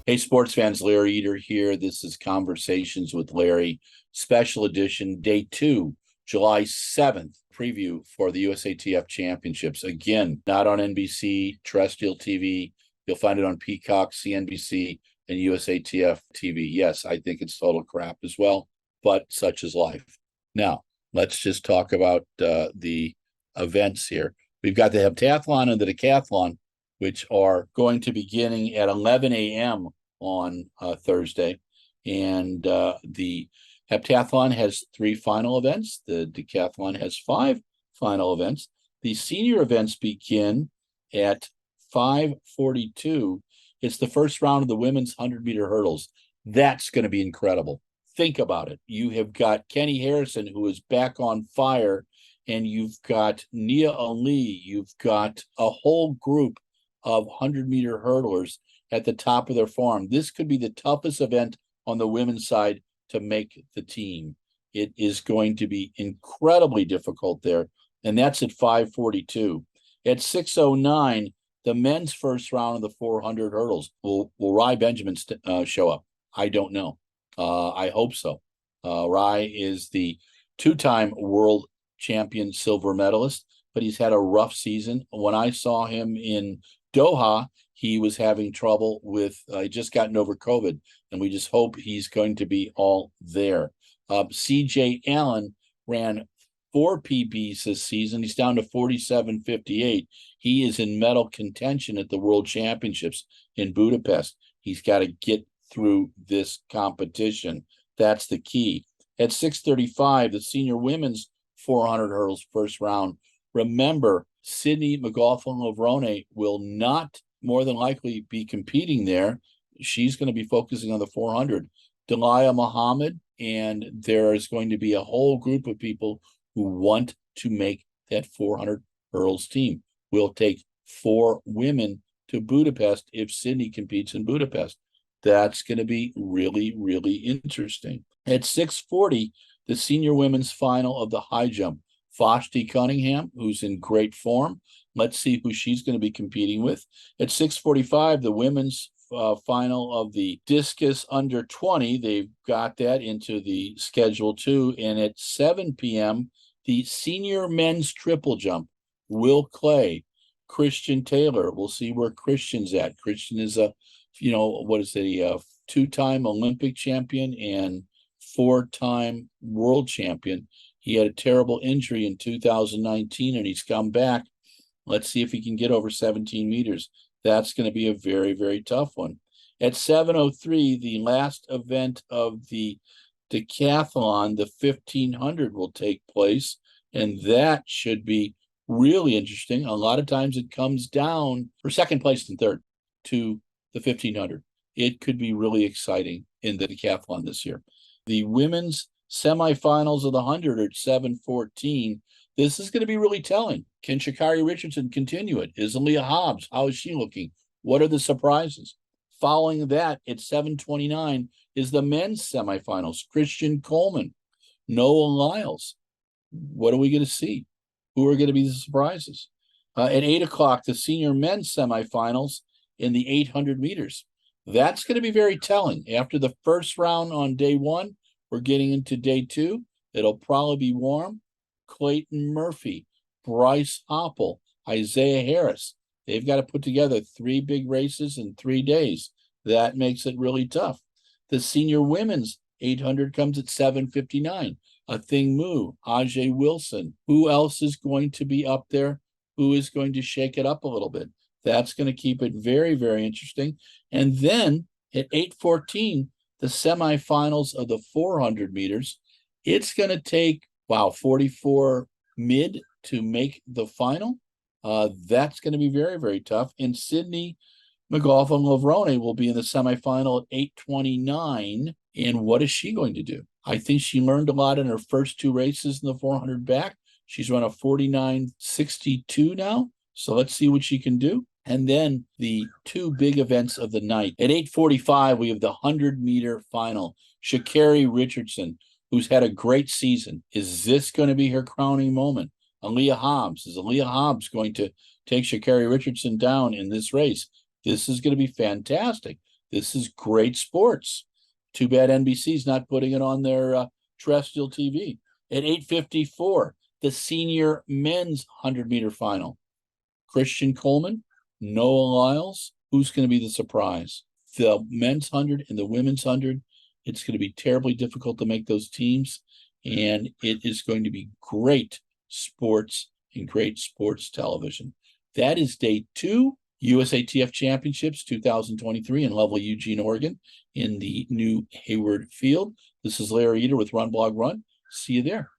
Hey, sports fans, Larry Eater here. This is Conversations with Larry, special edition, day 2, July 7th, preview for the USATF Championships. Again, not on NBC, terrestrial TV. You'll find it on Peacock, CNBC, and USATF TV. Yes, I think it's total crap as well, but such is life. Now, let's just talk about the events here. We've got the heptathlon and the decathlon, which are going to be beginning at 11 a.m. on Thursday. And the heptathlon has 3 final events. The decathlon has 5 final events. The senior events begin at 5:42. It's the first round of the women's 100-meter hurdles. That's going to be incredible. Think about it. You have got Kenny Harrison, who is back on fire, and you've got Nia Ali. You've got a whole group of 100-meter hurdlers at the top of their form. This could be the toughest event on the women's side to make the team. It is going to be incredibly difficult there, and that's at 5:42. At 6:09, the men's first round of the 400 hurdles. Will Rai Benjamin show up? I don't know. I hope so. Rai is the 2-time world champion silver medalist, but he's had a rough season. When I saw him in Doha, he was having trouble with, just gotten over COVID, and we just hope he's going to be all there. CJ Allen ran 4 PBs this season. He's down to 47.58. He is in medal contention at the World Championships in Budapest. He's got to get through this competition. That's the key. At 6:35, the senior women's 400 hurdles first round. Remember, Sydney McLaughlin-Levrone will not more than likely be competing there. She's going to be focusing on the 400. Delia Muhammad, and there is going to be a whole group of people who want to make that 400 hurdles team. We'll take 4 women to Budapest if Sydney competes in Budapest. That's going to be really, really interesting. At 6:40, the senior women's final of the high jump. Vashti Cunningham, who's in great form. Let's see who she's going to be competing with. At 6:45, the women's final of the Discus under 20. They've got that into the schedule too. And at 7 p.m., the senior men's triple jump. Will Clay, Christian Taylor. We'll see where Christian's at. Christian is a 2-time Olympic champion and 4-time world champion. He had a terrible injury in 2019, and he's come back. Let's see if he can get over 17 meters. That's going to be a very, very tough one. At 7:03, the last event of the decathlon, the 1500, will take place, and that should be really interesting. A lot of times it comes down for second place and third to the 1500. It could be really exciting in the decathlon this year. The women's semifinals of the 100 are at 7:14. This is going to be really telling. Can Sha'Carri Richardson continue it? Is Aaliyah Hobbs? How is she looking? What are the surprises? Following that, at 7:29 is the men's semifinals. Christian Coleman, Noah Lyles. What are we going to see? Who are going to be the surprises? At 8 o'clock, the senior men's semifinals in the 800 meters. That's going to be very telling. After the first round on day 1, we're getting into day 2. It'll probably be warm. Clayton Murphy, Bryce Hoppel, Isaiah Harris. They've got to put together 3 big races in 3 days. That makes it really tough. The senior women's 800 comes at 7:59. Athing Mu, Ajay Wilson. Who else is going to be up there? Who is going to shake it up a little bit? That's going to keep it very, very interesting. And then at 8:14, the semifinals of the 400 meters. It's going to take, 44 mid to make the final. That's going to be very, very tough. And Sydney McLaughlin-Levrone will be in the semifinal at 8:29. And what is she going to do? I think she learned a lot in her first 2 races in the 400 back. She's run a 49.62 now. So let's see what she can do. And then the 2 big events of the night. At 8:45, we have the 100-meter final. Sha'Carri Richardson, who's had a great season. Is this going to be her crowning moment? Aaliyah Hobbs. Is Aaliyah Hobbs going to take Sha'Carri Richardson down in this race? This is going to be fantastic. This is great sports. Too bad NBC's not putting it on their terrestrial TV. At 8:54, the senior men's 100-meter final. Christian Coleman, Noah Lyles. Who's going to be the surprise? The men's 100 and the women's 100. It's going to be terribly difficult to make those teams, and it is going to be great sports and great sports television. That is day 2, USATF Championships 2023 in lovely Eugene, Oregon, in the new Hayward Field. This is Larry Eder with Run Blog Run. See you there.